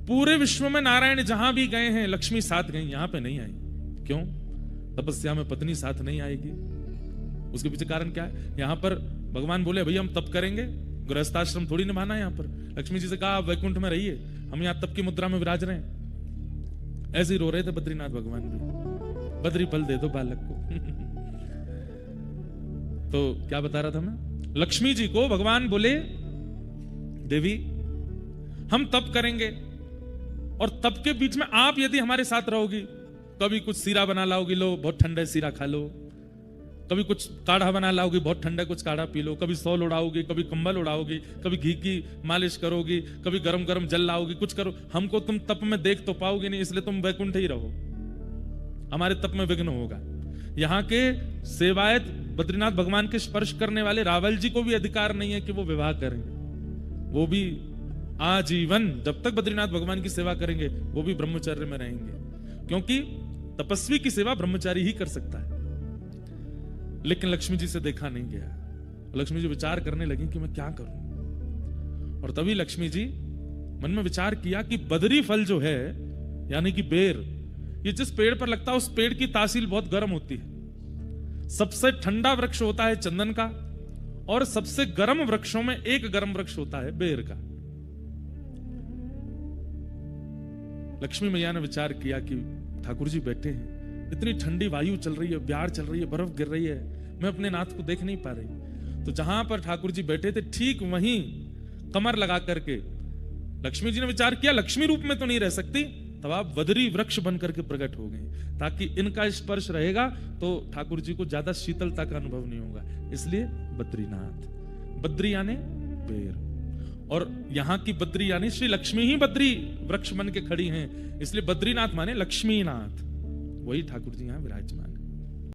पूरे विश्व में नारायण जहां भी गए हैं लक्ष्मी साथ गई, यहां पे नहीं आई। क्यों? तपस्या में पत्नी साथ नहीं आएगी। उसके पीछे कारण क्या है? यहां पर भगवान बोले भैया हम तप करेंगे, गृहस्थाश्रम थोड़ी निभाना है। यहां पर लक्ष्मी जी से कहा आप वैकुंठ में रहिए, हम यहां तप की मुद्रा में विराज रहे हैं। ऐसे ही रो रहे थे बद्रीनाथ भगवान भी, बद्री फल दे दो बालक को। तो क्या बता रहा था मैं? लक्ष्मी जी को भगवान बोले देवी हम तप करेंगे, और तप के बीच में आप यदि हमारे साथ रहोगी, कभी कुछ सीरा बना लाओगी, लो बहुत ठंडा है सीरा खा लो, कभी कुछ काढ़ा बना लाओगी, बहुत ठंडा कुछ काढ़ा पी लो, कभी सौल उड़ाओगी, कभी कंबल उड़ाओगी, कभी घी की मालिश करोगी, कभी गरम गरम जल लाओगी, कुछ करो, हमको तुम तप में देख तो पाओगे नहीं, इसलिए तुम वैकुंठ ही रहो, हमारे तप में विघ्न होगा। यहाँ के सेवायत बद्रीनाथ भगवान के स्पर्श करने वाले रावल जी को भी अधिकार नहीं है कि वो विवाह करें। वो भी आजीवन जब तक बद्रीनाथ भगवान की सेवा करेंगे वो भी ब्रह्मचर्य में रहेंगे, क्योंकि तपस्वी की सेवा ब्रह्मचारी ही कर सकता है। लेकिन लक्ष्मी जी से देखा नहीं गया। लक्ष्मी जी विचार करने लगी कि मैं क्या करूं, और तभी लक्ष्मी जी मन में विचार किया कि बदरी फल जो है यानी कि बेर, ये जिस पेड़ पर लगता है उस पेड़ की तासील बहुत गर्म होती है। सबसे ठंडा वृक्ष होता है चंदन का, और सबसे गर्म वृक्षों में एक गर्म वृक्ष होता है बेर का। लक्ष्मी मैया ने विचार किया कि ठाकुर जी बैठे हैं, इतनी ठंडी वायु चल रही है, ब्यार चल रही है, बर्फ गिर रही है, मैं अपने नाथ को देख नहीं पा रही। तो जहां पर ठाकुर जी बैठे थे ठीक वहीं कमर लगा करके लक्ष्मी जी ने विचार किया लक्ष्मी रूप में तो नहीं रह सकती, तब आप बदरी वृक्ष बनकर के प्रकट हो गए, ताकि इनका स्पर्श रहेगा तो ठाकुर जी को ज्यादा शीतलता का अनुभव नहीं होगा, इसलिए बद्रीनाथ। बद्री यानी पेड़, और यहां की बद्री यानी श्री लक्ष्मी ही बद्री वृक्ष बन के खड़ी हैं, इसलिए बद्रीनाथ माने लक्ष्मीनाथ, वही ठाकुर जी यहां विराजमान है।